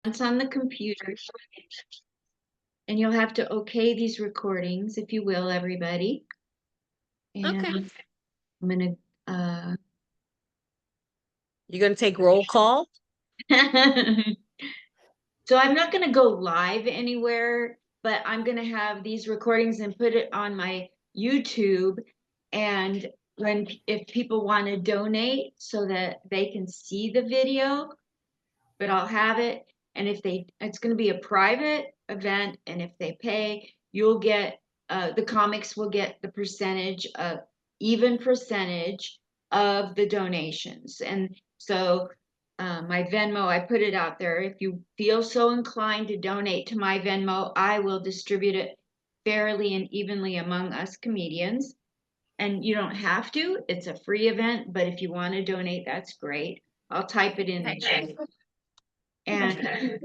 It's on the computer. And you'll have to okay these recordings, if you will, everybody. And Okay. I'm gonna You're going to take roll call? So I'm not gonna go live anywhere, but I'm gonna have these recordings and put it on my YouTube. And if people want to donate so that they can see the video, but I'll have it. And it's going to be a private event. And if they pay, you'll get, the comics will get the even percentage of the donations. And so my Venmo, I put it out there. If you feel so inclined to donate to my Venmo, I will distribute it fairly and evenly among us comedians. And you don't have to, it's a free event, but if you want to donate, that's great. I'll type it in the chat. And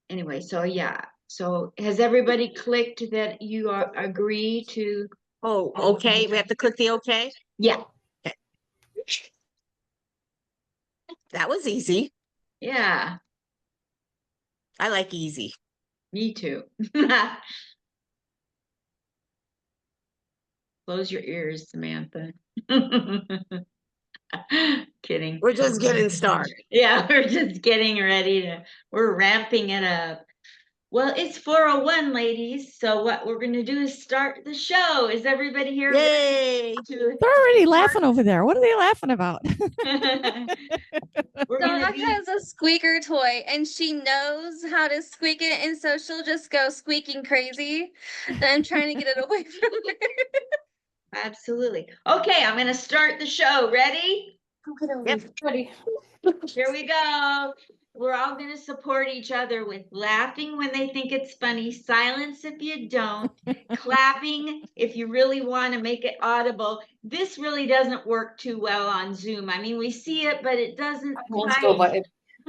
anyway, so yeah. So has everybody clicked that you agree to? Oh, okay. We have to click the okay. Yeah. Okay. That was easy. Yeah. I like easy. Me too. Close your ears, Samantha. Kidding. We're just getting started. Yeah, we're just getting ready we're ramping it up. Well, it's 4:01, ladies. So what we're going to do is start the show. Is everybody here? Yay! They're already laughing over there. What are they laughing about? Donna has a squeaker toy and she knows how to squeak it, and so she'll just go squeaking crazy. And I'm trying to get it away from her. Absolutely. Okay, I'm going to start the show. Ready? Yep. Ready. Here we go. We're all going to support each other with laughing when they think it's funny, silence if you don't, clapping if you really want to make it audible. This really doesn't work too well on Zoom. I mean, we see it, but it doesn't.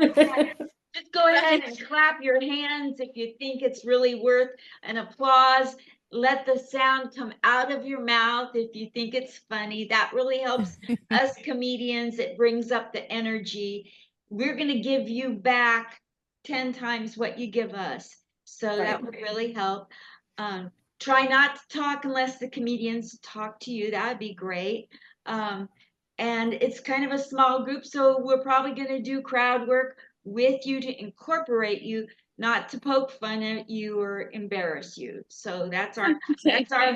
Just go ahead and clap your hands if you think it's really worth an applause. Let the sound come out of your mouth if you think it's funny. That really helps us comedians. It brings up the energy. We're going to give you back 10 times what you give us. So that would really help. Try not to talk unless the comedians talk to you. That would be great. And it's kind of a small group, so we're probably going to do crowd work with you to incorporate you, not to poke fun at you or embarrass you. So that's our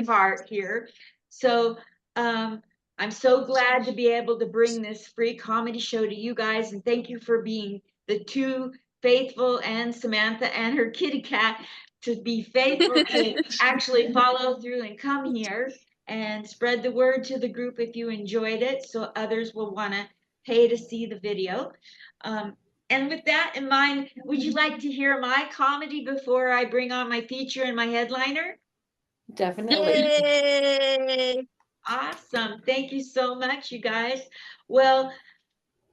heart here. So I'm so glad to be able to bring this free comedy show to you guys, and thank you for being the two faithful, and Samantha and her kitty cat, to be faithful to actually follow through and come here and spread the word to the group if you enjoyed it, so others will want to pay to see the video. And with that in mind, would you like to hear my comedy before I bring on my feature and my headliner? Definitely. Yay! Awesome. Thank you so much, you guys. Well,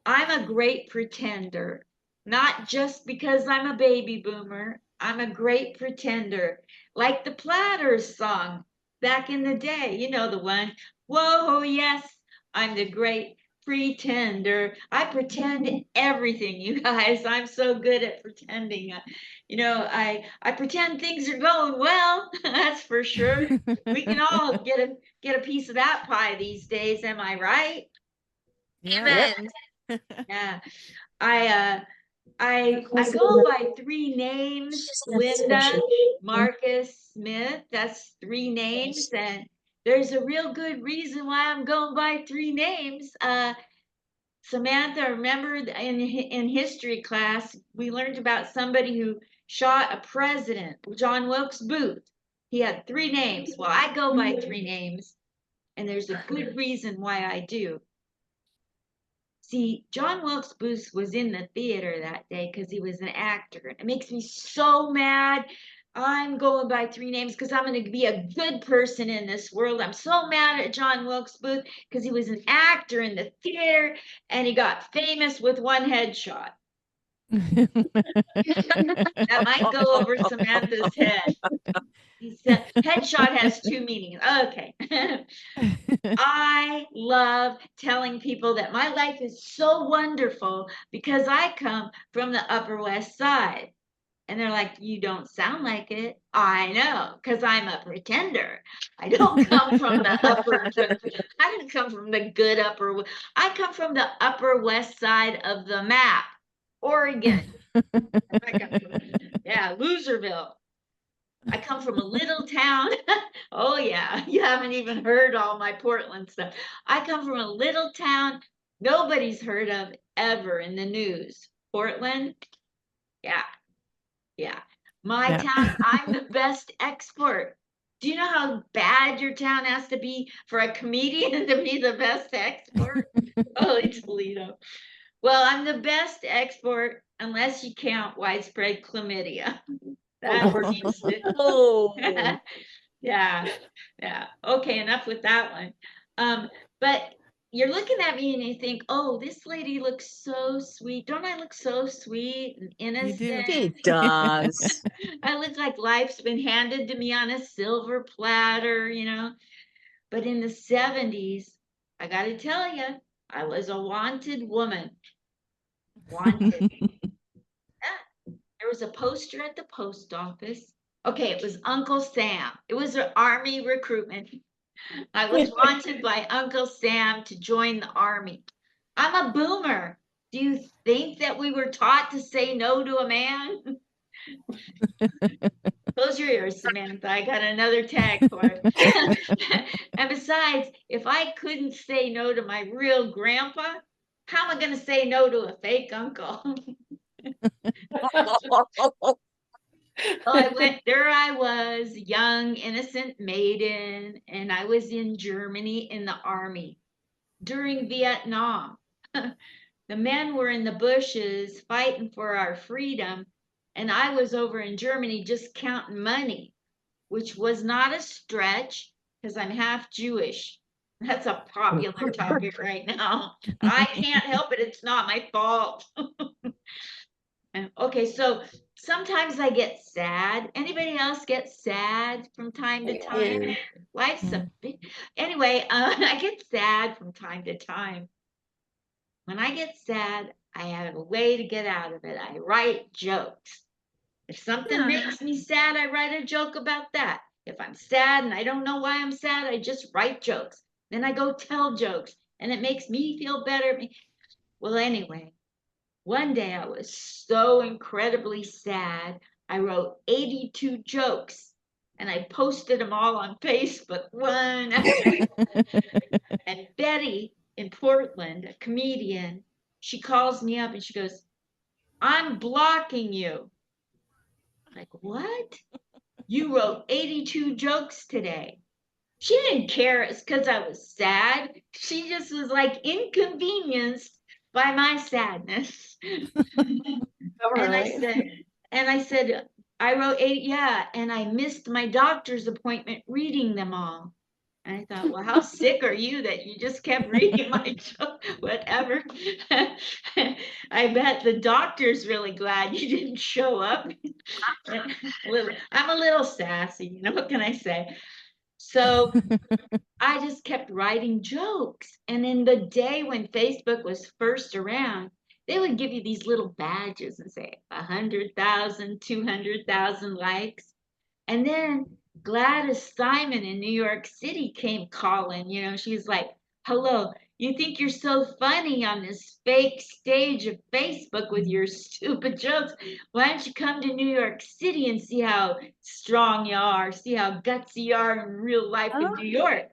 I'm a great pretender, not just because I'm a baby boomer. I'm a great pretender, like the Platters song back in the day. You know the one, whoa, yes, I'm the great pretender. I pretend everything, you guys. I'm so good at pretending. I pretend things are going well. That's for sure. We can all get a piece of that pie these days. Am I right? Amen. Yeah. I go by three names: Linda, Marcus, Smith. That's three names, and there's a real good reason why I'm going by three names. Samantha, remember in history class, we learned about somebody who shot a president, John Wilkes Booth. He had three names. Well, I go by three names, and there's a good reason why I do. See, John Wilkes Booth was in the theater that day because he was an actor. It makes me so mad. I'm going by three names because I'm going to be a good person in this world. I'm so mad at John Wilkes Booth because he was an actor in the theater and he got famous with one headshot. That might go over Samantha's head. He said headshot has two meanings. Okay. I love telling people that my life is so wonderful because I come from the Upper West Side. And they're like, you don't sound like it. I know, because I'm a pretender. I don't come from the I didn't come from the good I come from the Upper West Side of the map, Oregon. Yeah, Loserville. I come from a little town. Oh, yeah. You haven't even heard all my Portland stuff. I come from a little town nobody's heard of ever in the news. Portland. Yeah. Yeah. My Yeah. town, I'm the best export. Do you know how bad your town has to be for a comedian to be the best export? Holy Toledo. Well, I'm the best export unless you count widespread chlamydia. That seems to Oh, yeah, yeah. Okay, enough with that one. But you're looking at me and you think, oh, this lady looks so sweet. Don't I look so sweet and You do. innocent? she does. I look like life's been handed to me on a silver platter, you know. But in the 70s, I got to tell you, I was a wanted woman. Wanted. Yeah. There was a poster at the post office. Okay, it was Uncle Sam. It was an army recruitment. I was wanted by Uncle Sam to join the army. I'm a boomer. Do you think that we were taught to say no to a man? Close your ears, Samantha. I got another tag for it. And besides, if I couldn't say no to my real grandpa, how am I going to say no to a fake uncle? So I was, young, innocent maiden, and I was in Germany in the army during Vietnam. The men were in the bushes fighting for our freedom, and I was over in Germany just counting money, which was not a stretch because I'm half Jewish. That's a popular topic right now. I can't help it. It's not my fault. Okay, so sometimes I get sad. Anybody else get sad from time to time? Yeah. Life's a big. Anyway, I get sad from time to time. When I get sad, I have a way to get out of it. I write jokes. If something makes me sad, I write a joke about that. If I'm sad and I don't know why I'm sad, I just write jokes. Then I go tell jokes, and it makes me feel better. Well, anyway, one day I was so incredibly sad, I wrote 82 jokes and I posted them all on Facebook, one after. And Betty in Portland, a comedian, she calls me up and she goes, I'm blocking you. I'm like, what? You wrote 82 jokes today. She didn't care it's because I was sad. She just was like inconvenienced by my sadness. And I said, I wrote 8, yeah, and I missed my doctor's appointment reading them all. And I thought, well, how sick are you that you just kept reading my joke? Whatever. I bet the doctor's really glad you didn't show up. I'm a little sassy, you know, what can I say? So I just kept writing jokes. And in the day when Facebook was first around, they would give you these little badges and say 100,000, 200,000 likes. And then Gladys Simon in New York City came calling, you know, she's like, hello, you think you're so funny on this fake stage of Facebook with your stupid jokes. Why don't you come to New York City and see how strong you are, see how gutsy you are in real life in New York?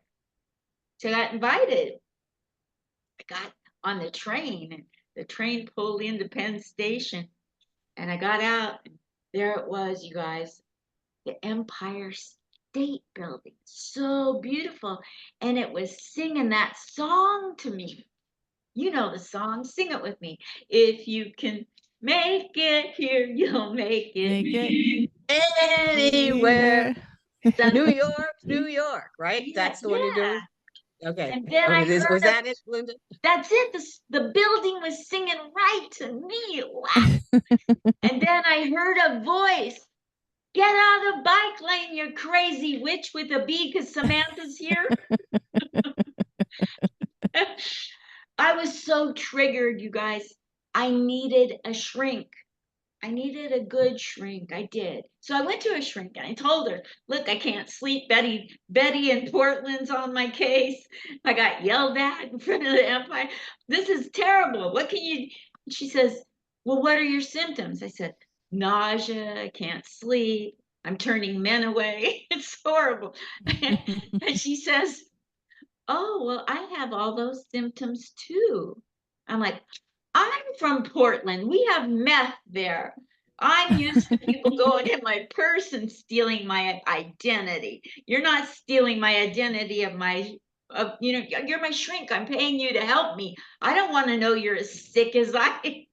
So I got invited. I got on the train, and the train pulled into Penn Station, and I got out, and there it was, you guys, the Empire State Building, so beautiful, and it was singing that song to me. You know the song, sing it with me. If you can make it here, you'll make it, Anywhere. New New York, right? Yeah, That's the one you're doing? Okay. And then I heard was that it, Linda? That's it. The building was singing right to me. Wow. And then I heard a voice. Get out of the bike lane, you crazy witch with a bee, because Samantha's here. I was so triggered, you guys. I needed a shrink. I needed a good shrink. I did. So I went to a shrink and I told her, look, I can't sleep. Betty in Portland's on my case. I got yelled at in front of the Empire. This is terrible. What can you? She says, well, what are your symptoms? I said, nausea. I can't sleep. I'm turning men away. It's horrible. And she says, oh, well, I have all those symptoms too. I'm like, I'm from Portland. We have meth there. I'm used to people going in my purse and stealing my identity. You're not stealing my identity of you're my shrink. I'm paying you to help me. I don't want to know you're as sick as I.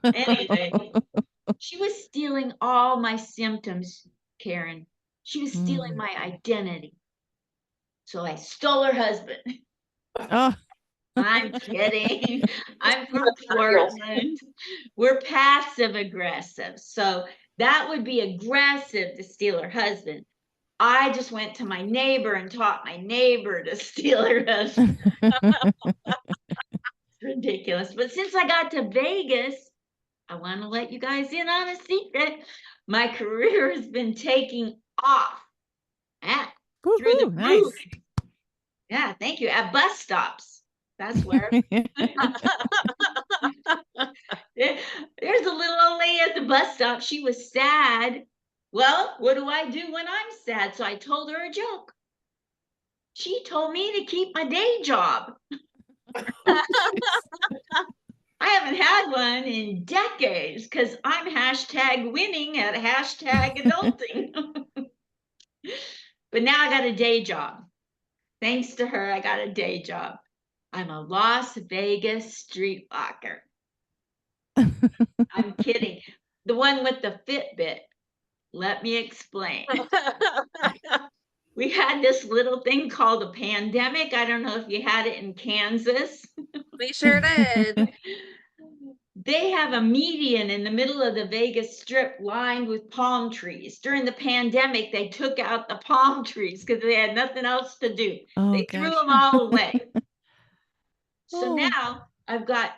Anyway, she was stealing all my symptoms, Karen. She was stealing my identity. So I stole her husband. Oh, I'm kidding. I'm from Portland. We're passive aggressive. So that would be aggressive to steal her husband. I just went to my neighbor and taught my neighbor to steal her husband. It's ridiculous. But since I got to Vegas, I want to let you guys in on a secret. My career has been taking off. Through the woohoo, nice. roof. Yeah, thank you. At bus stops. That's where. There's a little old lady at the bus stop. She was sad. Well, what do I do when I'm sad? So I told her a joke. She told me to keep my day job. I haven't had one in decades because I'm #winning at #adulting. But now I got a day job. Thanks to her, I got a day job. I'm a Las Vegas streetwalker. I'm kidding. The one with the Fitbit. Let me explain. We had this little thing called a pandemic. I don't know if you had it in Kansas. We sure did. They have a median in the middle of the Vegas Strip lined with palm trees. During the pandemic, they took out the palm trees because they had nothing else to do. Oh, They threw gosh. them all away. So Oh. now I've got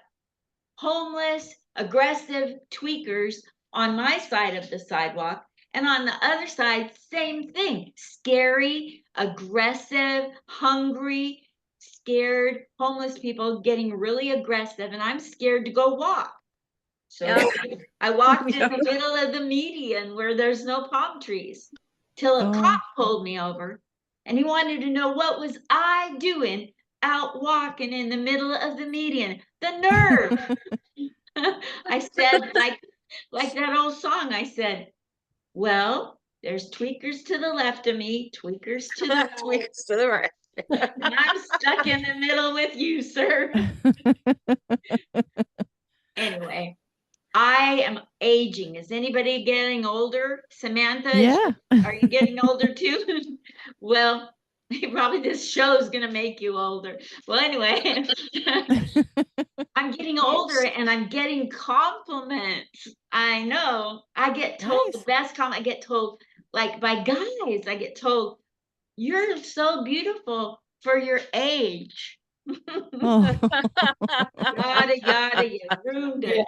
homeless, aggressive tweakers on my side of the sidewalk. And on the other side, same thing. Scary, aggressive, hungry, scared, homeless people getting really aggressive. And I'm scared to go walk. So I walked in the middle of the median where there's no palm trees till a cop pulled me over. And he wanted to know what was I doing out walking in the middle of the median. The nerve. I said, like that old song, I said, well, there's tweakers to the left of me, tweakers to the right, Tweaks to the right. and I'm stuck in the middle with you, sir. Anyway, I am aging. Is anybody getting older? Samantha, Yeah. are you getting older too? Well, probably this show is going to make you older. Well, anyway, I'm getting older and I'm getting compliments. I know. I get told the Nice. best compliment. I get told, like by guys, I get told, you're so beautiful for your age. Oh. Yada, you ruined it.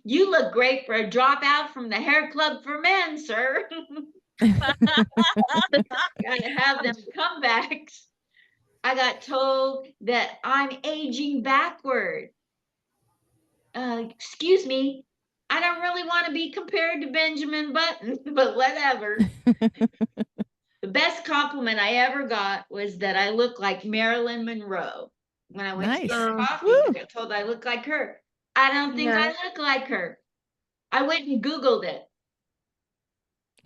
You look great for a dropout from the hair club for men, sir. Gotta have them comebacks. I got told that I'm aging backward. Excuse me, I don't really want to be compared to Benjamin Button, but whatever. The best compliment I ever got was that I look like Marilyn Monroe. When I went to Nice. get coffee, Woo. I got told I look like her. I don't think I look like her. I went and Googled it.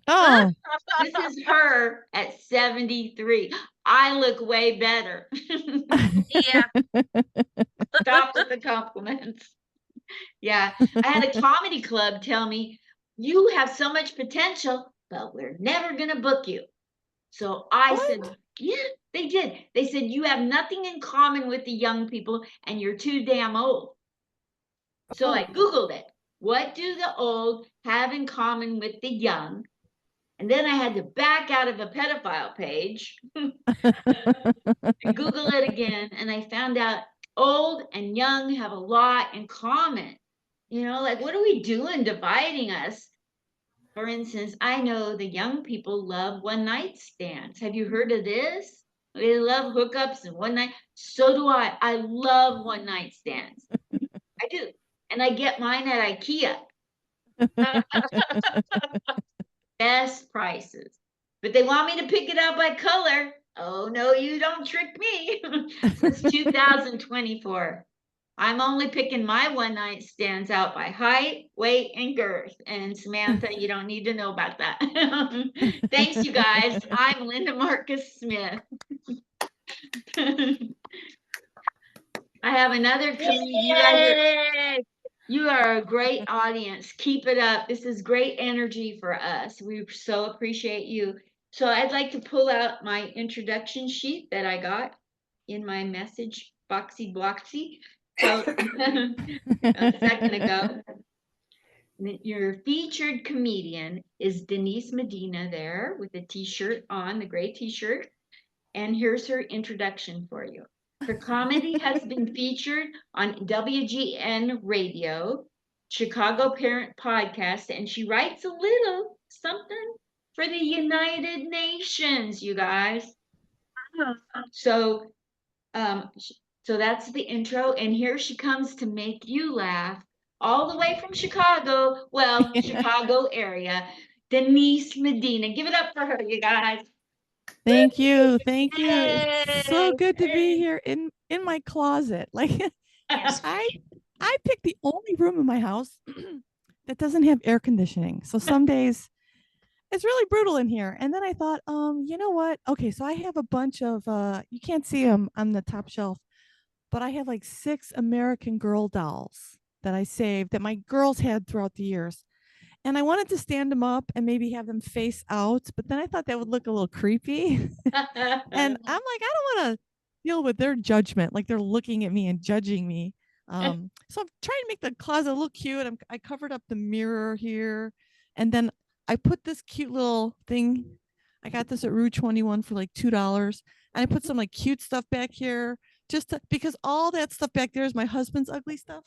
Oh. This is her at 73. I look way better. Yeah. Stop with the compliments. Yeah, I had a comedy club tell me, you have so much potential, but we're never going to book you. So I said, yeah, they did. They said, you have nothing in common with the young people and you're too damn old. So I Googled it. what do the old have in common with the young? And then I had to back out of a pedophile page, Google it again, and I found out old and young have a lot in common. You know, like what are we doing dividing us? For instance, I know the young people love one night stands. Have you heard of this? They love hookups and one night. So do I. I love one night stands. I do. And I get mine at IKEA. Best prices. But they want me to pick it out by color. Oh, no, you don't trick me. Since 2024. I'm only picking my one night stands out by height, weight, and girth. And Samantha, you don't need to know about that. Thanks, you guys. I'm Linda Marcus Smith. I have another comedian. You are a great audience. Keep it up. This is great energy for us. We so appreciate you. So I'd like to pull out my introduction sheet that I got in my message boxy bloxy. So a second ago. Your featured comedian is Denise Medina there with a t-shirt on, the gray t-shirt. And here's her introduction for you. Her comedy has been featured on WGN Radio, Chicago Parent Podcast, and she writes a little something for the United Nations, you guys. So that's the intro, and here she comes to make you laugh all the way from Chicago, well, Chicago area, Denise Medina. Give it up for her, you guys. Thank you. Thank you. It's so good to be here in my closet. Like I picked the only room in my house that doesn't have air conditioning. So some days it's really brutal in here. And then I thought, you know what? Okay, so I have a bunch of you can't see them on the top shelf, but I have like 6 American Girl dolls that I saved that my girls had throughout the years. And I wanted to stand them up and maybe have them face out, but then I thought that would look a little creepy. And I'm like, I don't want to deal with their judgment, like they're looking at me and judging me. So I'm trying to make the closet a little cute. I covered up the mirror here, and then I put this cute little thing. I got this at Rue 21 for like $2, and I put some like cute stuff back here, because all that stuff back there is my husband's ugly stuff.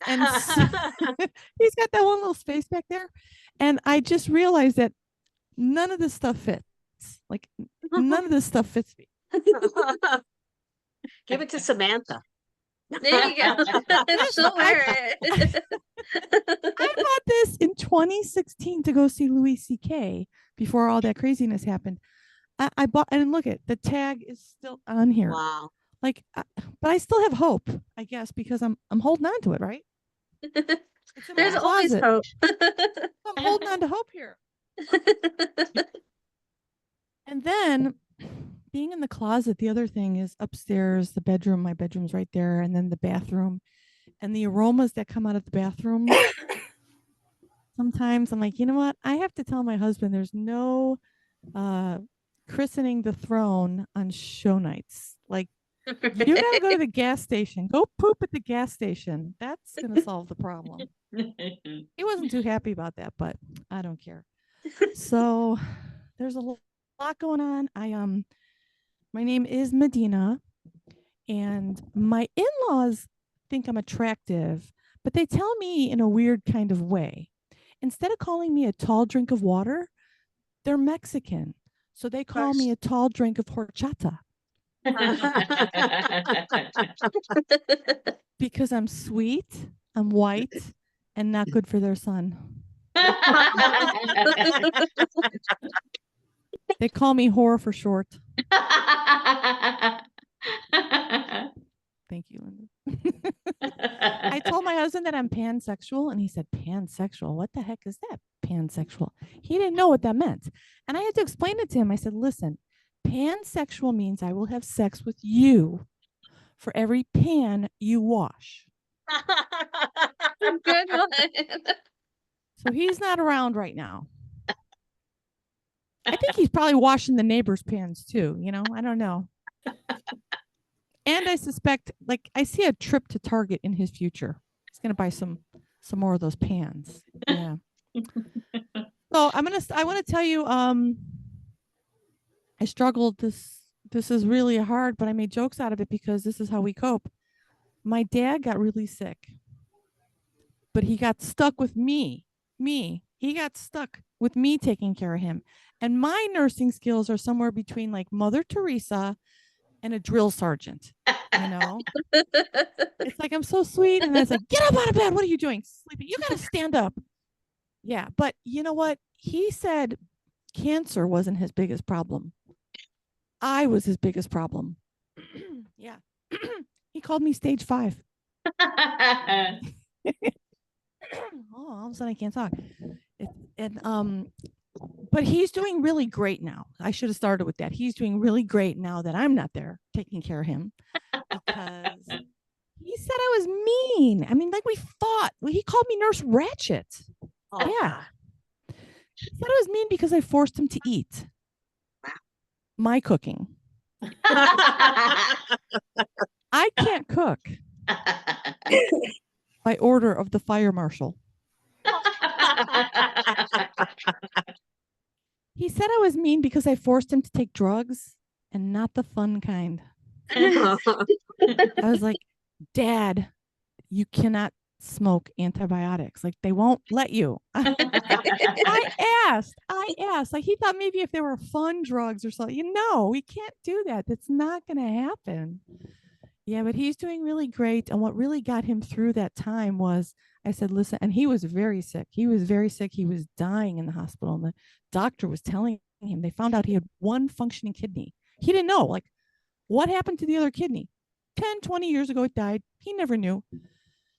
And he's got that one little space back there. And I just realized that none of this stuff fits. Like none of this stuff fits me. Give it to Samantha. There you go. She'll wear it. I bought this in 2016 to go see Louis C.K. before all that craziness happened. I bought, and look at the tag is still on here. Wow. Like, but I still have hope, I guess, because I'm holding on to it, right? There's always hope. I'm holding on to hope here. And then being in the closet, the other thing is upstairs, the bedroom. My bedroom's right there, and then the bathroom, and the aromas that come out of the bathroom. Sometimes I'm like, you know what? I have to tell my husband there's no christening the throne on show nights. Like, you gotta go to the gas station. Go poop at the gas station. That's gonna solve the problem. He wasn't too happy about that, but I don't care. So there's a lot going on. My name is Medina, and my in-laws think I'm attractive, but they tell me in a weird kind of way. Instead of calling me a tall drink of water, they're Mexican, so they call me a tall drink of horchata. Because I'm sweet, I'm white, and not good for their son. They call me whore for short. Thank you, Linda. I told my husband that I'm pansexual, and he said, pansexual? What the heck is that, pansexual? He didn't know what that meant. And I had to explain it to him. I said, listen, pansexual means I will have sex with you for every pan you wash. Good one. So he's not around right now. I think he's probably washing the neighbor's pans too. You know, I don't know. And I suspect, like, I see a trip to Target in his future. He's going to buy some some more of those pans. Yeah. So I want to tell you, I struggled this is really hard, but I made jokes out of it because this is how we cope. My dad got really sick, but he got stuck with me. He got stuck with me taking care of him. And my nursing skills are somewhere between like Mother Teresa and a drill sergeant, you know? It's like, I'm so sweet. And it's like, get up out of bed. What are you doing? Sleeping. You got to stand up. Yeah. But you know what? He said cancer wasn't his biggest problem. I was his biggest problem. Yeah. He called me stage 5. Oh, all of a sudden I can't talk. But he's doing really great now. I should have started with that. He's doing really great now that I'm not there taking care of him, because he said I was mean. I mean, like we fought. He called me Nurse Ratchet. Yeah. He said I was mean because I forced him to eat my cooking. I can't cook by order of the fire marshal. He said I was mean because I forced him to take drugs, and not the fun kind. I was like, Dad, you cannot smoke antibiotics. Like, they won't let you. I asked. Like, he thought maybe if they were fun drugs or something. You know, we can't do that. That's not going to happen. Yeah, but he's doing really great. And what really got him through that time was, I said, listen, and he was very sick. He was very sick. He was dying in the hospital. And the doctor was telling him, they found out he had one functioning kidney. He didn't know, like, what happened to the other kidney? 10, 20 years ago, it died. He never knew.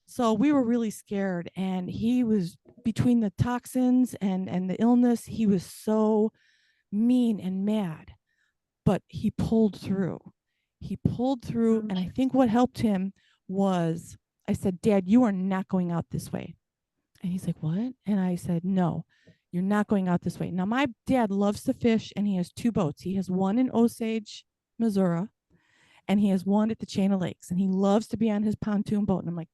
So we were really scared. And he was, between the toxins and the illness, he was so mean and mad. But he pulled through. And I think what helped him was, I said, Dad, you are not going out this way. And he's like, what? And I said, no, you're not going out this way. Now, my dad loves to fish, and he has 2 boats. He has one in Osage, Missouri, and he has one at the Chain of Lakes. And he loves to be on his pontoon boat. And I'm like,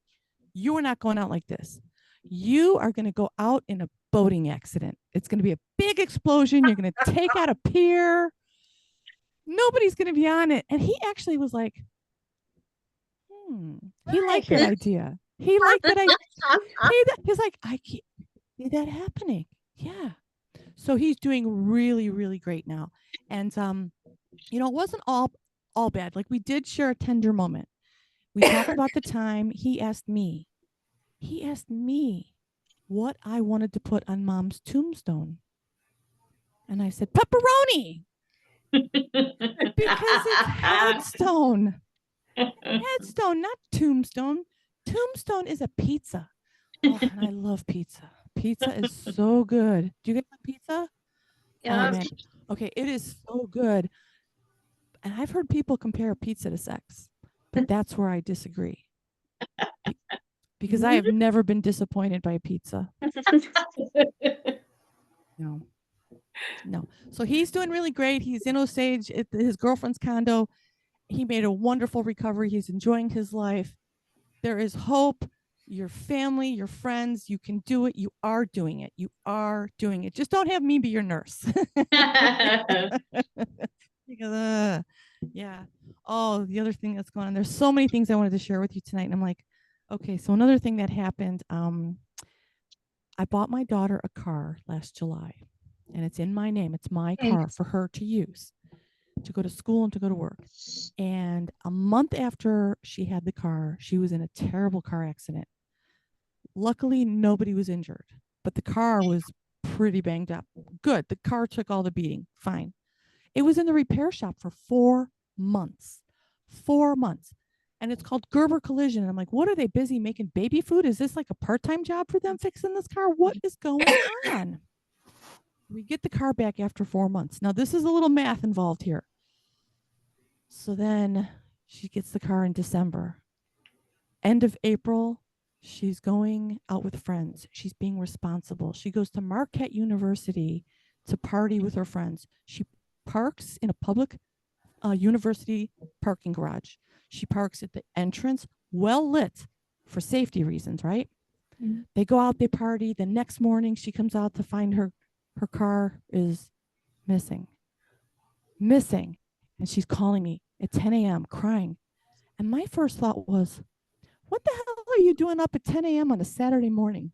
you are not going out like this. You are going to go out in a boating accident. It's going to be a big explosion. You're going to take out a pier. Nobody's going to be on it. And he actually was like, he liked that idea. He liked that idea. He's like, I can't see that happening. Yeah. So he's doing really, really great now. And, you know, it wasn't all bad. Like, we did share a tender moment. We talked about the time he asked me what I wanted to put on Mom's tombstone. And I said, pepperoni. Because it's headstone. Headstone, not tombstone. Tombstone is a pizza. Oh, and I love pizza. Pizza is so good. Do you get pizza? Yeah. Oh, man. Okay, it is so good. And I've heard people compare pizza to sex, but that's where I disagree. Because I have never been disappointed by a pizza. No. So he's doing really great. He's in Osage at his girlfriend's condo. He made a wonderful recovery. He's enjoying his life. There is hope. Your family, your friends, you can do it. You are doing it. You are doing it. Just don't have me be your nurse. Because, yeah. Oh, the other thing that's going on. There's so many things I wanted to share with you tonight. And I'm like, okay, so another thing that happened, I bought my daughter a car last July, and it's in my name. It's my car for her to use, to go to school and to go to work. And a month after she had the car, she was in a terrible car accident. Luckily, nobody was injured, but the car was pretty banged up. Good. The car took all the beating. Fine. It was in the repair shop for 4 months. 4 months. And it's called Gerber Collision. And I'm like, what are they busy making baby food? Is this like a part-time job for them fixing this car? What is going on? We get the car back after 4 months. Now, this is a little math involved here. So then she gets the car in December. End of April, she's going out with friends. She's being responsible. She goes to Marquette University to party with her friends. She parks in a public university parking garage. She parks at the entrance, well lit for safety reasons, right? They go out, they party. The next morning, she comes out to find her car is missing. And she's calling me at 10 a.m. crying. And my first thought was, what the hell are you doing up at 10 a.m. on a Saturday morning?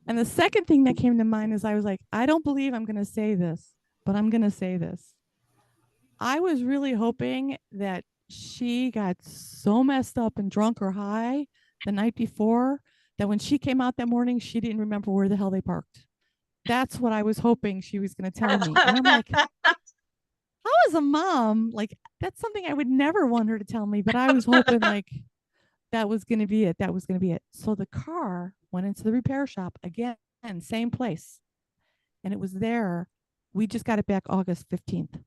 And the second thing that came to mind is I was like, I don't believe I'm going to say this, but I'm going to say this. I was really hoping that she got so messed up and drunk or high the night before that when she came out that morning, she didn't remember where the hell they parked. That's what I was hoping she was going to tell me. And I'm like, how as a mom, like, that's something I would never want her to tell me, but I was hoping like that was going to be it. That was going to be it. So the car went into the repair shop again, same place. And it was there. We just got it back August 15th.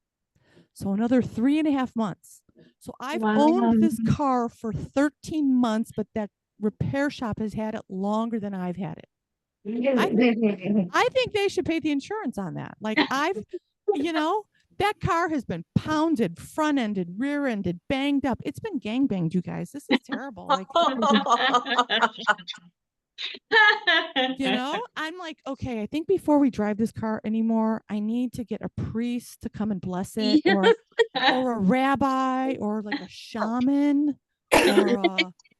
So another 3.5 months. So I've owned this car for 13 months, but that repair shop has had it longer than I've had it. I think they should pay the insurance on that. Like that car has been pounded, front-ended, rear-ended, banged up. It's been gangbanged, you guys. This is terrible. Like, I'm like, okay, I think before we drive this car anymore, I need to get a priest to come and bless it, or a rabbi, or like a shaman, or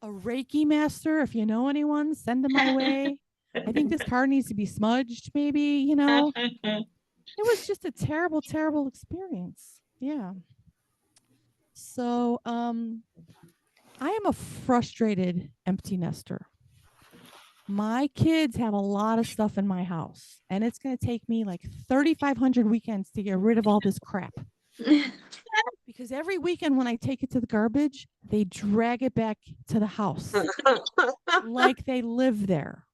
a Reiki master. If you know anyone, send them my way. I think this car needs to be smudged, maybe, It was just a terrible, terrible experience. Yeah. So I am a frustrated empty nester. My kids have a lot of stuff in my house, and it's going to take me like 3,500 weekends to get rid of all this crap. Because every weekend when I take it to the garbage, they drag it back to the house like they live there.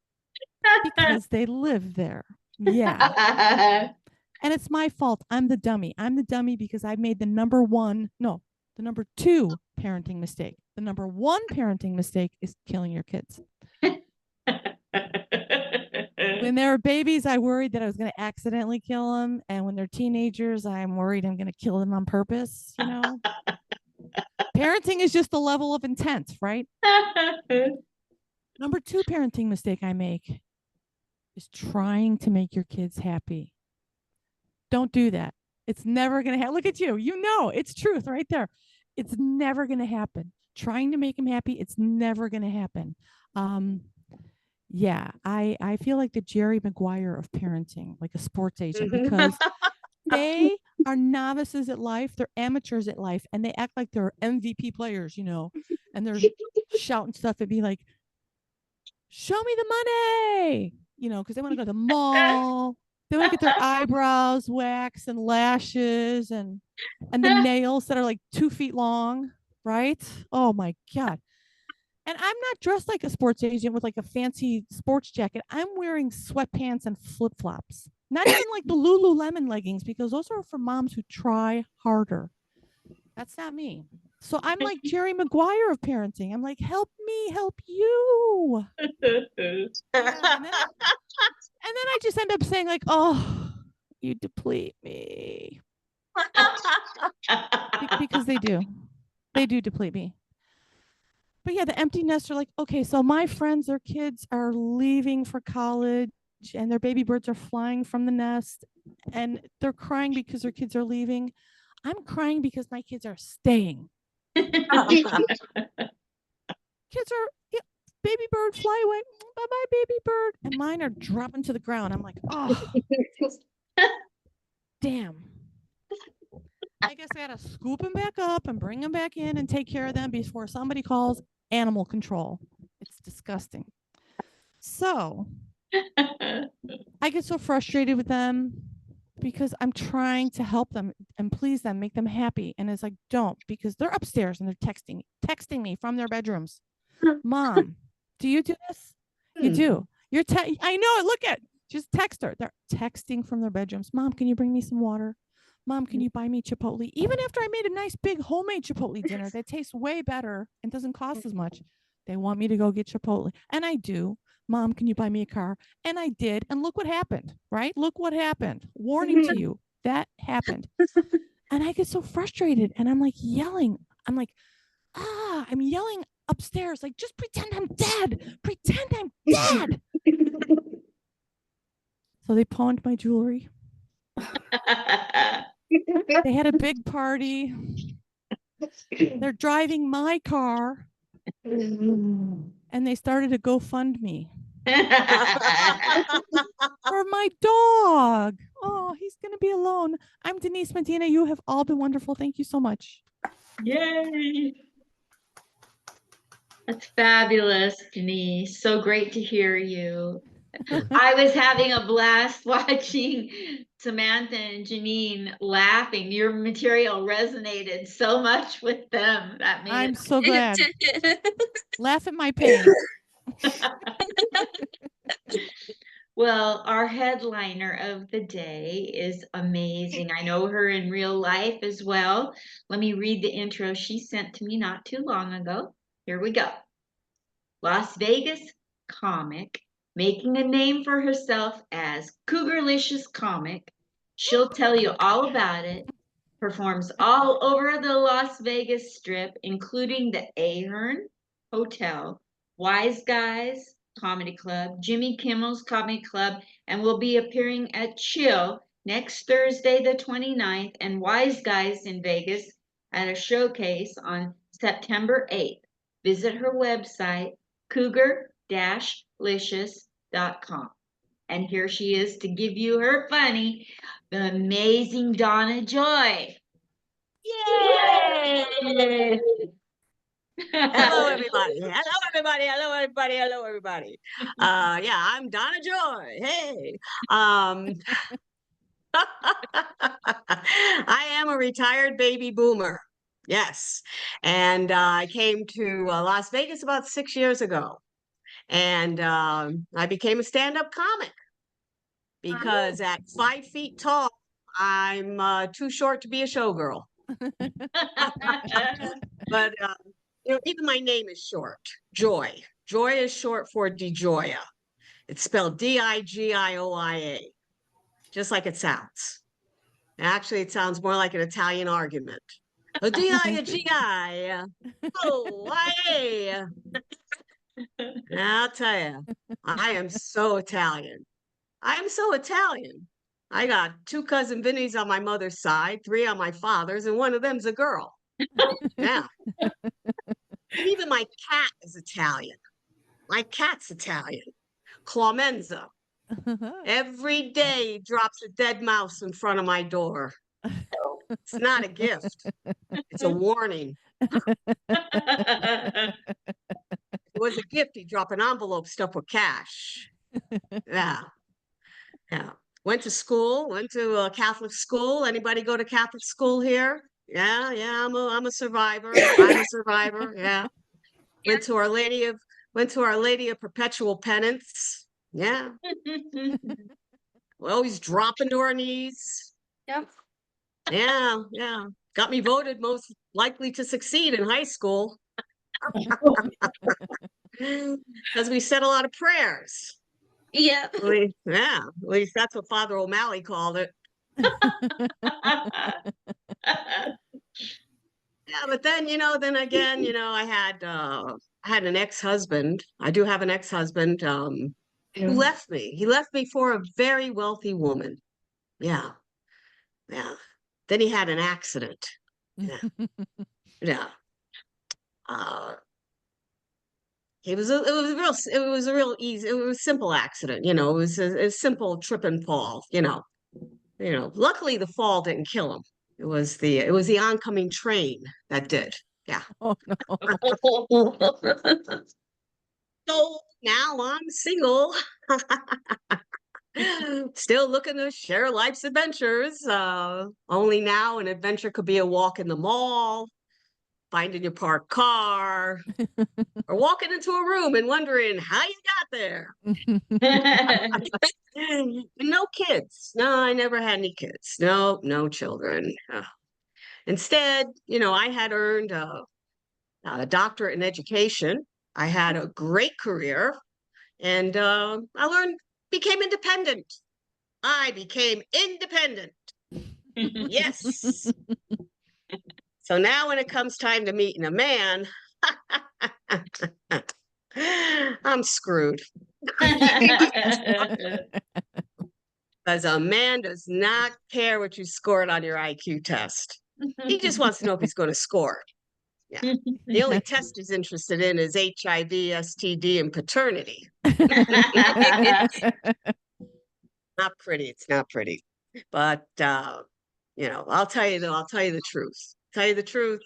Because they live there. Yeah. And it's my fault. I'm the dummy. I'm the dummy because I made the number two parenting mistake. The number one parenting mistake is killing your kids. When they were babies, I worried that I was going to accidentally kill them. And when they're teenagers, I'm worried I'm going to kill them on purpose. Parenting is just a level of intent, right? Number two parenting mistake I make is trying to make your kids happy. Don't do that. It's never going to happen. Look at you. It's truth right there. It's never going to happen. Trying to make them happy, it's never going to happen. Yeah, I feel like the Jerry Maguire of parenting, like a sports agent, because they are novices at life. They're amateurs at life, and they act like they're MVP players, and they're shouting stuff and be like, show me the money, because they want to go to the mall. They want to get their eyebrows waxed and lashes and the nails that are like 2 feet long, right? Oh my God. And I'm not dressed like a sports agent with like a fancy sports jacket. I'm wearing sweatpants and flip-flops. Not even like the Lululemon leggings, because those are for moms who try harder. That's not me. So I'm like Jerry Maguire of parenting. I'm like, help me, help you. And then I just end up saying like, oh, you deplete me. Because they do. They do deplete me. But yeah, the empty nester, like, okay, so my friends, their kids are leaving for college and their baby birds are flying from the nest and they're crying because their kids are leaving. I'm crying because my kids are staying. Kids are, baby bird, fly away. Bye-bye, baby bird. And mine are dropping to the ground. I'm like, oh, damn. I guess I gotta scoop them back up and bring them back in and take care of them before somebody calls animal control. It's disgusting. So I get so frustrated with them because I'm trying to help them and please them, make them happy. And it's like, don't, because they're upstairs and they're texting me from their bedrooms. Mom, do you do this? You do. I know it. Look at, just text her. They're texting from their bedrooms. Mom, can you bring me some water? Mom, can you buy me Chipotle? Even after I made a nice big homemade Chipotle dinner that tastes way better and doesn't cost as much, they want me to go get Chipotle. And I do. Mom, can you buy me a car? And I did. And look what happened, right? Look what happened. Warning to you, that happened. And I get so frustrated and I'm like yelling. I'm like, I'm yelling upstairs, like, just pretend I'm dead. Pretend I'm dead. So they pawned my jewelry. They had a big party. They're driving my car. And they started a GoFundMe for my dog. Oh, he's going to be alone. I'm Denise, Medina. You have all been wonderful. Thank you so much. Yay. That's fabulous, Denise. So great to hear you. I was having a blast watching Samantha and Janine laughing. Your material resonated so much with them. That made I'm it. so glad. It did. Laugh at my pain. Well, our headliner of the day is amazing. I know her in real life as well. Let me read the intro she sent to me not too long ago. Here we go. Las Vegas comic, making a name for herself as Cougarlicious Comic. She'll tell you all about it. Performs all over the Las Vegas Strip, including the Ahern Hotel, Wise Guys Comedy Club, Jimmy Kimmel's Comedy Club, and will be appearing at Chill next Thursday, the 29th, and Wise Guys in Vegas at a showcase on September 8th. Visit her website, cougar-licious.com. And here she is to give you her funny, the amazing Donna Joy. Yay! Hello, everybody. Hello, everybody. Hello, everybody. Hello, everybody. Yeah, I'm Donna Joy. Hey. I am a retired baby boomer. Yes. And I came to Las Vegas about 6 years ago. And I became a stand-up comic because at 5 feet tall, I'm too short to be a showgirl. But even my name is short. Joy. Joy is short for DiGioia. It's spelled Digioia, just like it sounds. Actually, it sounds more like an Italian argument. Digioia. Oh, I. I'll tell you, I am so Italian. I am so Italian. I got 2 cousin Vinnies on my mother's side, 3 on my father's, and one of them's a girl. Yeah. And even my cat is Italian. My cat's Italian. Clemenza. Every day he drops a dead mouse in front of my door. It's not a gift. It's a warning. If it was a gift, he'd drop an envelope stuffed with cash. Yeah. Yeah. Went to school, went to a Catholic school. Anybody go to Catholic school here? Yeah, I'm a survivor. I'm a survivor. Yeah. Went to Our Lady of Perpetual Penance. Yeah. We always dropping to our knees. Yep. Yeah. Got me voted most likely to succeed in high school. Because we said a lot of prayers. Yep. At least that's what Father O'Malley called it. Yeah, but then, I had an ex-husband. I do have an ex-husband who left me. He left me for a very wealthy woman. Yeah. Then he had an accident. Yeah. It was a real easy, it was a simple accident, it was a simple trip and fall, luckily the fall didn't kill him. It was the oncoming train that did. Yeah. Oh, no. So now I'm single. Still looking to share life's adventures. Only now an adventure could be a walk in the mall, finding your parked car, or walking into a room and wondering how you got there. No kids. No, I never had any kids. No children. Instead, I had earned a doctorate in education. I had a great career, and became independent. I became independent. Yes. So now when it comes time to meeting a man, I'm screwed. Because a man does not care what you scored on your IQ test. He just wants to know if he's going to score. Yeah. The only test he's interested in is HIV, STD, and paternity. Not pretty. It's not pretty. But I'll tell you though, I'll tell you the truth. Tell you the truth.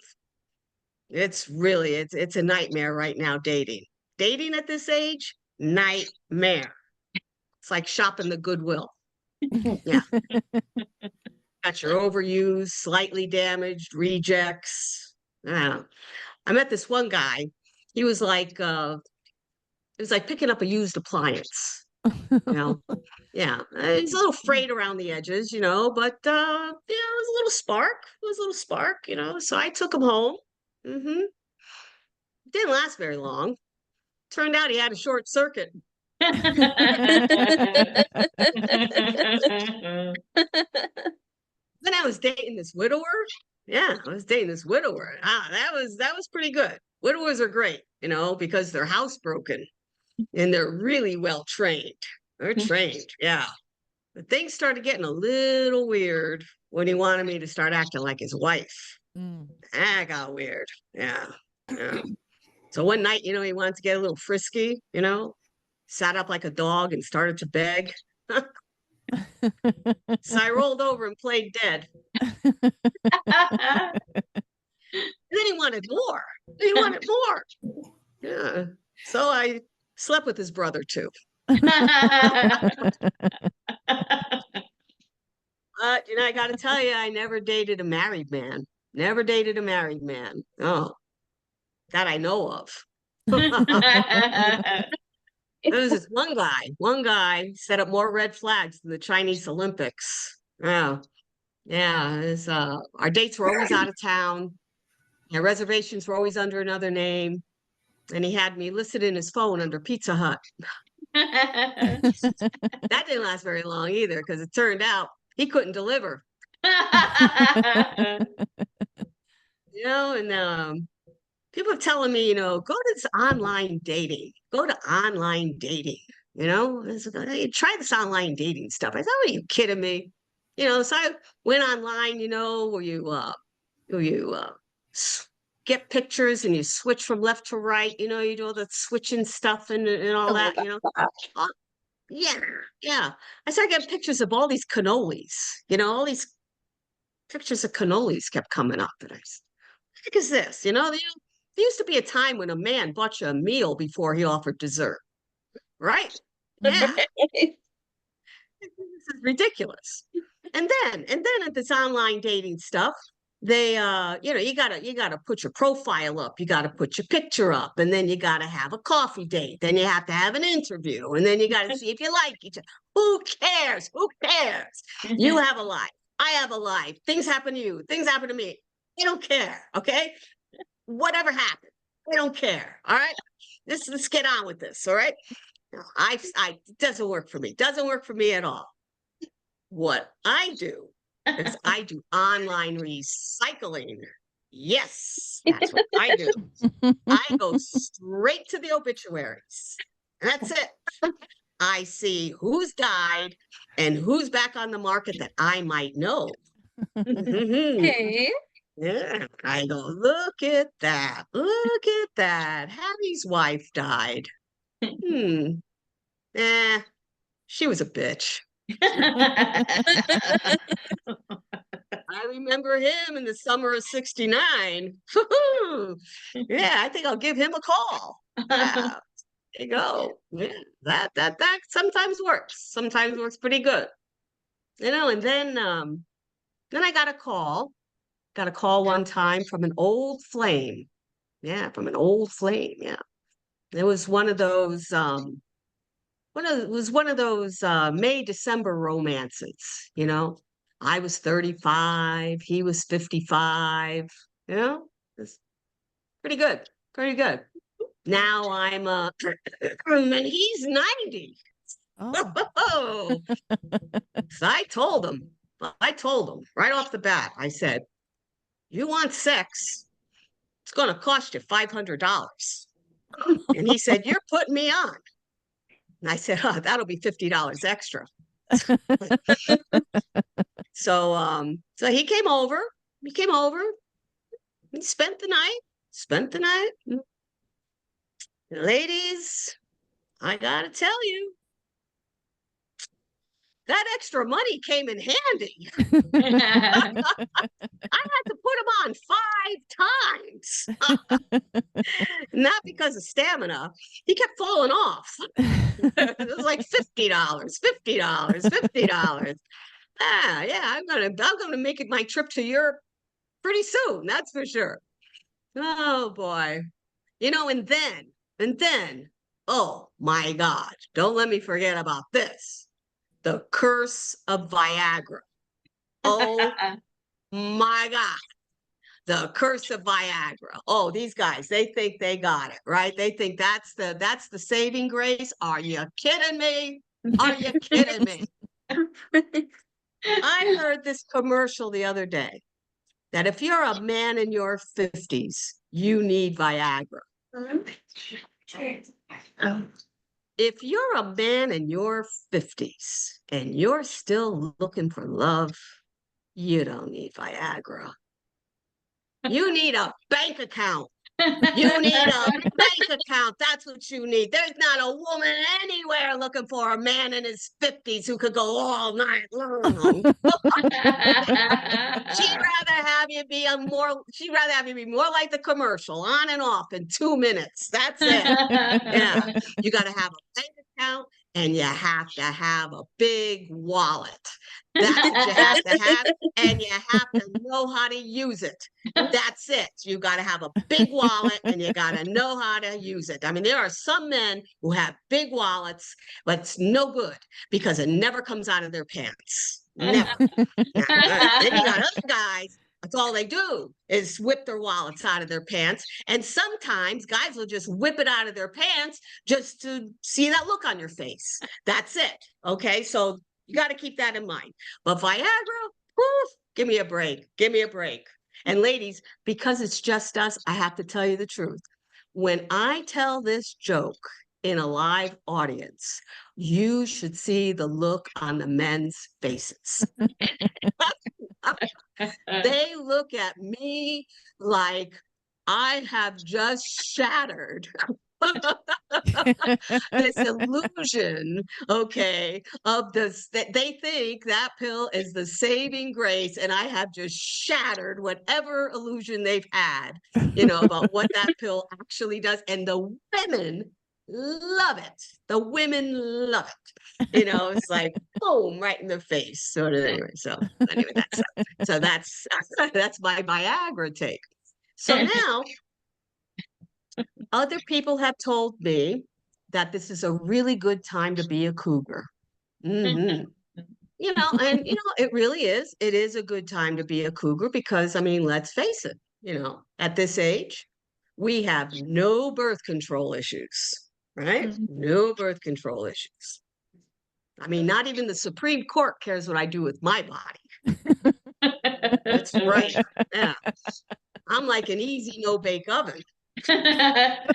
It's really, it's a nightmare right now, dating. Dating at this age, nightmare. It's like shopping the Goodwill. Yeah. Got your overused, slightly damaged, rejects. I met this one guy. He was like, it was like picking up a used appliance. Yeah. He's a little frayed around the edges, but it was a little spark. It was a little spark, So I took him home. Didn't last very long. Turned out he had a short circuit. Then I was dating this widower. Yeah, I was dating this widower. That was pretty good. Widowers are great, because they're housebroken and they're really well trained. They're trained, yeah. But things started getting a little weird when he wanted me to start acting like his wife. That got weird. Yeah. So one night, he wanted to get a little frisky, sat up like a dog and started to beg. So I rolled over and played dead. And then he wanted more. Yeah. So I slept with his brother too. But I got to tell you, I never dated a married man. Never dated a married man. Oh, that I know of. There was this one guy set up more red flags than the Chinese Olympics. Oh, yeah. Our dates were always out of town. Our reservations were always under another name. And he had me listed in his phone under Pizza Hut. That didn't last very long either, because it turned out he couldn't deliver. And people are telling me, go to this online dating. Go to online dating. Hey, try this online dating stuff. I thought, are you kidding me? So I went online, where you get pictures and you switch from left to right. You do all the switching stuff and all that. Yeah. I started getting pictures of all these cannolis. All these pictures of cannolis kept coming up. And I said, what the heck is this? There used to be a time when a man bought you a meal before he offered dessert. Right? Yeah. This is ridiculous. And then at this online dating stuff, they you gotta put your profile up, you gotta put your picture up, and then you gotta have a coffee date, then you have to have an interview, and then you gotta see if you like each other. Who cares? You have a life, I have a life, things happen to you, things happen to me. I don't care. Okay, whatever happened, I don't care. All right, let's get on with this. All right, it doesn't work for me, at all. What I do is I do online recycling. Yes, that's what I do. I go straight to the obituaries. That's it. I see who's died and who's back on the market that I might know. Okay. Yeah, I go, look at that. Harry's wife died. She was a bitch. I remember him in the summer of '69. Yeah, I think I'll give him a call. There you go. Yeah, that sometimes works. Sometimes works pretty good. And then I got a call. Got a call one time from an old flame. Yeah, from an old flame. Yeah. It was one of those May December romances, I was 35, he was 55, it's pretty good. Now I'm and he's 90. Oh. So I told him right off the bat, I said, you want sex, it's going to cost you $500. And he said, you're putting me on. And I said, oh, that'll be $50 extra. So he came over, he spent the night. Ladies, I gotta tell you, that extra money came in handy. I had to put him on 5 times. Not because of stamina. He kept falling off. It was like $50. Yeah, I'm gonna make it my trip to Europe pretty soon, that's for sure. Oh boy. And then, oh my God, don't let me forget about this. The curse of Viagra. Oh my God. The curse of Viagra. Oh, these guys, they think they got it, right? They think that's the saving grace. Are you kidding me? Are you kidding me? I heard this commercial the other day that if you're a man in your 50s, you need Viagra. If you're a man in your 50s and you're still looking for love, you don't need Viagra. You need a bank account. You need a bank account. That's what you need. There's not a woman anywhere looking for a man in his 50s who could go all night long. She'd rather have you be more like the commercial, on and off in 2 minutes. That's it. Yeah. You got to have a bank account and you have to have a big wallet. That's what you have to have, and you have to know how to use it. That's it. You got to have a big wallet and you got to know how to use it. I mean, there are some men who have big wallets, but it's no good because it never comes out of their pants. Never. Then you got other guys, that's all they do is whip their wallets out of their pants. And sometimes guys will just whip it out of their pants just to see that look on your face. That's it. Okay. So you got to keep that in mind. But Viagra, whew, give me a break. Give me a break. And ladies, because it's just us, I have to tell you the truth. When I tell this joke in a live audience, you should see the look on the men's faces. They look at me like I have just shattered this illusion, okay, of this, that they think that pill is the saving grace, and I have just shattered whatever illusion they've had, about what that pill actually does. And the women love it. The women love it. It's like boom, right in the face. Sort of anyway. So that's my Viagra take. So now other people have told me that this is a really good time to be a cougar. Mm-hmm. It really is. It is a good time to be a cougar because, I mean, let's face it, at this age, we have no birth control issues, right? Mm-hmm. No birth control issues. I mean, not even the Supreme Court cares what I do with my body. That's right. Yeah. I'm like an easy no-bake oven. Pilot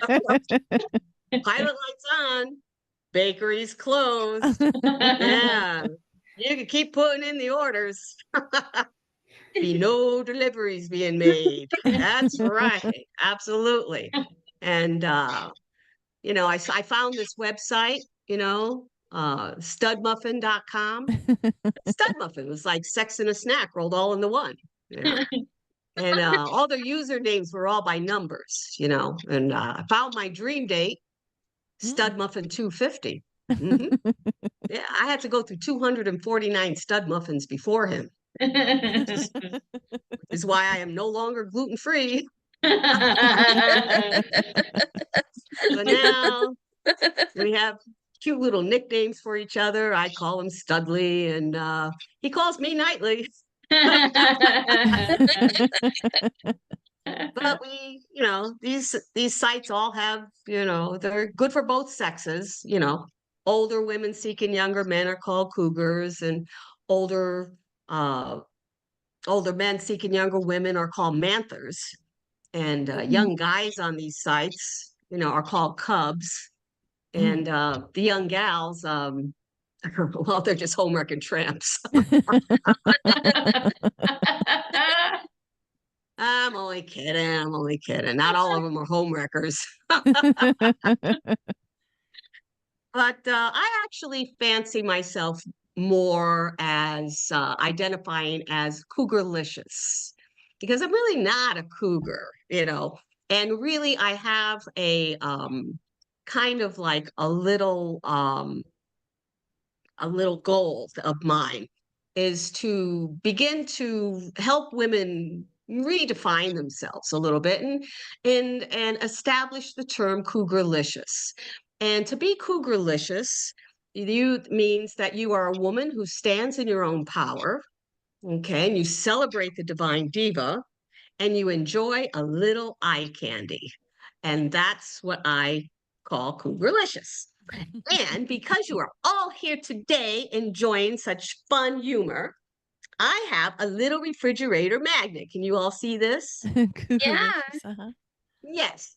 lights on, bakeries closed. Yeah, you can keep putting in the orders. Be no deliveries being made. That's right, absolutely. And I found this website, studmuffin.com. Studmuffin was like sex and a snack rolled all into one. Yeah. And all their usernames were all by numbers, and I found my dream date, Studmuffin 250. Mm-hmm. Yeah, I had to go through 249 stud muffins before him. Which is why I am no longer gluten-free. So now we have cute little nicknames for each other. I call him Studley, and he calls me Nightly. But we, these sites all have, they're good for both sexes. Older women seeking younger men are called cougars, and older older men seeking younger women are called manthers. And young guys on these sites, are called cubs. And the young gals, well, they're just homewrecking tramps. I'm only kidding. Not all of them are homewreckers. But I actually fancy myself more as identifying as cougarlicious, because I'm really not a cougar, and really I have a kind of like a little goal of mine is to begin to help women redefine themselves a little bit and establish the term cougarlicious. And to be cougarlicious, you means that you are a woman who stands in your own power, okay, and you celebrate the divine diva, and you enjoy a little eye candy. And that's what I call cougarlicious. And because you are all here today enjoying such fun humor, I have a little refrigerator magnet. Can you all see this? Yeah. Yes.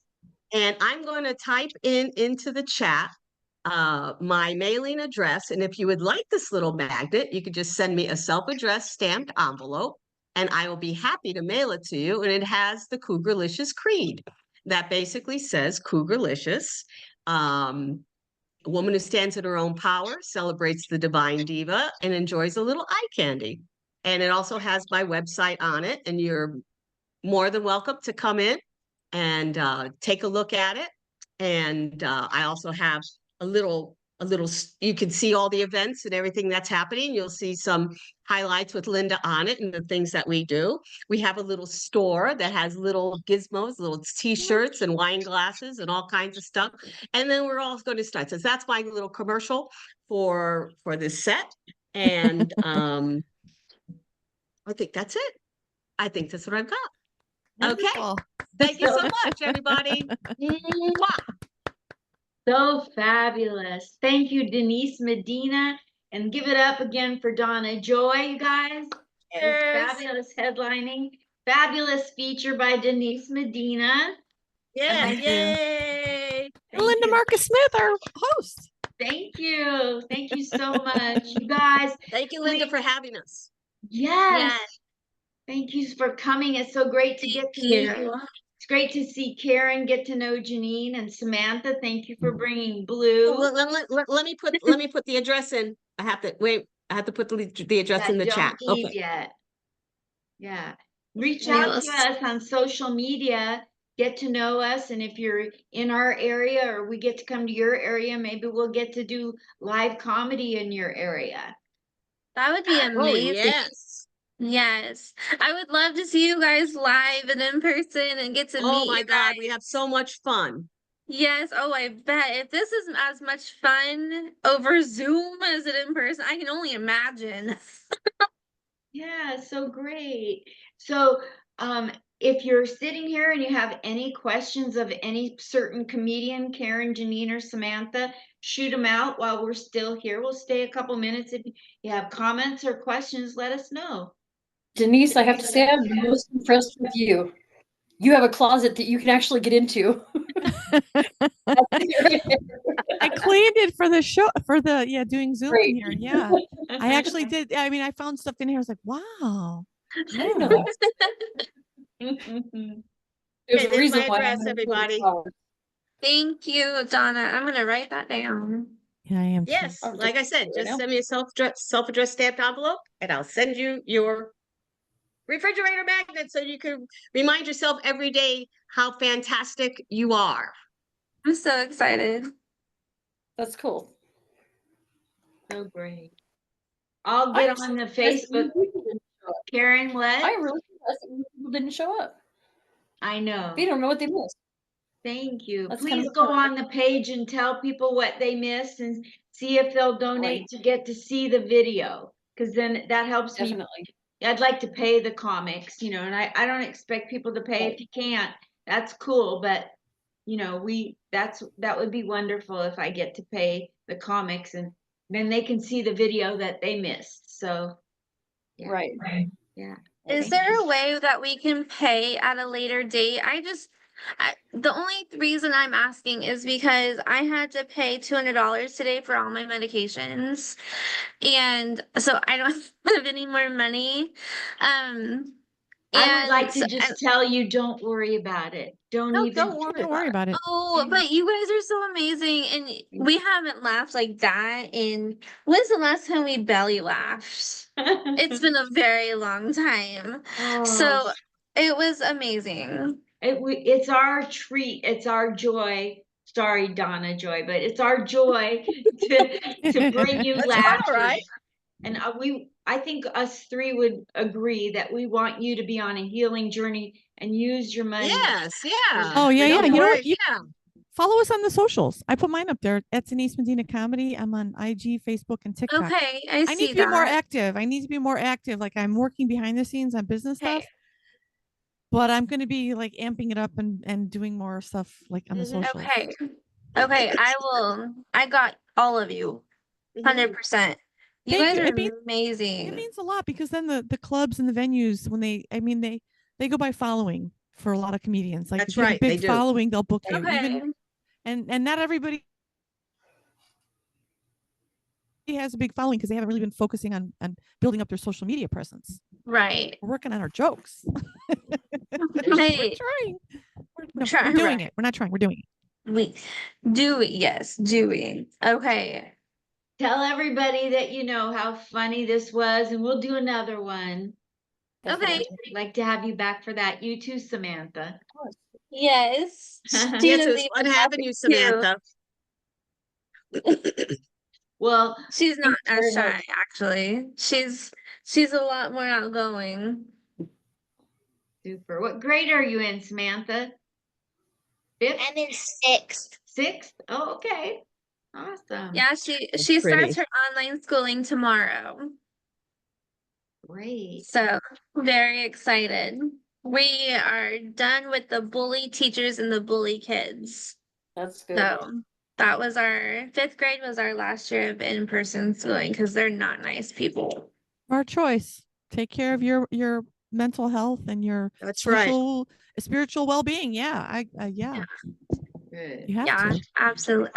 And I'm going to type into the chat my mailing address. And if you would like this little magnet, you could just send me a self-addressed stamped envelope, and I will be happy to mail it to you. And it has the Cougarlicious Creed that basically says Cougarlicious. A woman who stands in her own power, celebrates the divine diva, and enjoys a little eye candy. And it also has my website on it, and you're more than welcome to come in and take a look at it. And I also have a little, you can see all the events and everything that's happening. You'll see some highlights with Linda on it and the things that we do. We have a little store that has little gizmos, little t-shirts and wine glasses and all kinds of stuff. And then we're all going to start. So that's my little commercial for this set. And I think that's it. I think that's what I've got. Wonderful. Okay. Thank you so much, everybody. Mwah. So fabulous. Thank you, Denise Medina. And give it up again for Donna Joy, you guys. Yes. Fabulous headlining. Fabulous feature by Denise Medina. Yes. Thank you. Yay. Thank Linda you. Marcus Smith, our host. Thank you. Thank you so much. You guys. Thank you, Linda, please- for having us. Yes. Yes. Thank you for coming. It's so great to get to meet you. It's great to see Karen, get to know Janine and Samantha. Thank you for bringing Blue. Let me put the address in. I have to wait. I have to put the address in the chat. Don't leave Okay. yet. Yeah. Reach out to us on social media. Get to know us. And if you're in our area or we get to come to your area, maybe we'll get to do live comedy in your area. That would be Oh, amazing. yes. Yes. I would love to see you guys live and in person and get to Oh meet my you God, guys. we have so much fun. Yes. Oh, I bet. If this is as much fun over Zoom as it in person, I can only imagine. Yeah, so great. So, if you're sitting here and you have any questions of any certain comedian, Karen, Janine, or Samantha, shoot them out while we're still here. We'll stay a couple minutes. If you have comments or questions, let us know. Denise, I have to say I'm most impressed with you. You have a closet that you can actually get into. I cleaned it for the show doing Zoom Great. in here. Yeah. I actually did. I mean, I found stuff in here. I was like, wow. I didn't know that. There's Okay, a there's reason my why address, I'm gonna put everybody. it forward. Thank you, Donna. I'm going to write that down. Yeah, I am. Yes, I'll like I said, right just now. send me a self-addressed stamped envelope, and I'll send you your refrigerator magnet so you can remind yourself every day how fantastic you are. I'm so excited. That's cool. So great. I'll get on the Facebook. Karen, what? I really impressed that people didn't show up. I know. They don't know what they missed. Thank you. That's Please kind of go fun. on the page and tell people what they missed and see if they'll donate to get to see the video. Because then that helps me. Definitely. I'd like to pay the comics, and I don't expect people to pay if you can't. That's cool, but that would be wonderful if I get to pay the comics and then they can see the video that they missed. So yeah. Right. Yeah. Is there a way that we can pay at a later date? The only reason I'm asking is because I had to pay $200 today for all my medications. And so I don't have any more money. I would like And to just tell you, don't worry about it. Don't no, even. don't worry Don't worry about it. Oh, but you guys are so amazing. And we haven't laughed like that in when's the last time we belly laughed? It's been a very long time. So Oh, it was amazing. it's our treat. It's our joy. Sorry, Donna Joy, but it's our joy to bring you That's laughter. all right. And I think us three would agree that we want you to be on a healing journey and use your money. Yes, yeah. Oh, yeah, Don't yeah. You know worry, what? You yeah. follow us on the socials. I put mine up there at Denise Medina Comedy. I'm on IG, Facebook, and TikTok. Okay, I I see need to be more that. active. I need to be more active. Like I'm working behind the scenes on business Okay. stuff, but I'm going to be like amping it up and doing more stuff like on the Mhm. socials. Okay. Okay, I will. I got all of you. 100%. You Thank guys you. are It amazing. means a lot because then the clubs and the venues when they go by following for a lot of comedians. Like That's if you have a right, they big do. following, they'll book you. Okay. Even and not everybody has a big following because they haven't really been focusing on building up their social media presence. Right. We're working on our jokes. We're Right. trying. We're Try- doing right. it. We're not trying. We're doing it. We do it. Yes, doing. Okay. Tell everybody that you know how funny this was, and we'll do another one. Okay. I'd like to have you back for that. You too, Samantha. Yes. She Yes, Yes, it doesn't was even fun have having you, to. Samantha. Well, She's not Thanks as very shy, actually. She's a lot more outgoing. super. What grade are you in, Samantha? Fifth? I'm in sixth. Sixth? Oh, okay. Awesome. Yeah, she starts pretty. her online schooling tomorrow. Great. So very excited. We are done with the bully teachers and the bully kids. That's good. So that was our 5th grade was our last year of in-person schooling because they're not nice people. Our choice. Take care of your mental health and your That's right. social spiritual well-being. Yeah. Yeah. Good. You have Yeah, to. absolutely.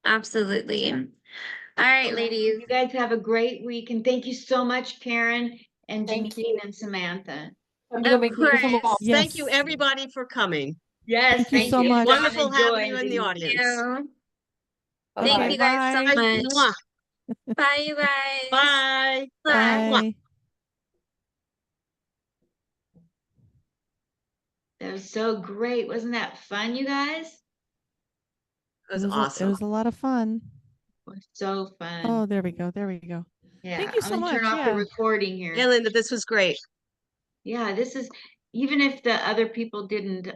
Absolutely. All right, Well, ladies. You guys have a great week, and thank you so much, Karen and Thank Janine you. and Samantha. I'm gonna make beautiful course. balls. Yes. Thank you, everybody, for coming. Yes, Thank you so much. Wonderful Donna, Joy, having you and in the Denise. audience. You. Bye-bye. Thank you guys so Bye. much. Mwah. Bye, you guys. Bye. Bye. Bye. That was so great. Wasn't that fun, you guys? It was It awesome. was a lot of fun. It was so fun. Oh, there we go. There we go. yeah. thank you I'm so gonna turn much, off yeah. the recording here. Yeah, Linda, this was great. Yeah, this is even if the other people didn't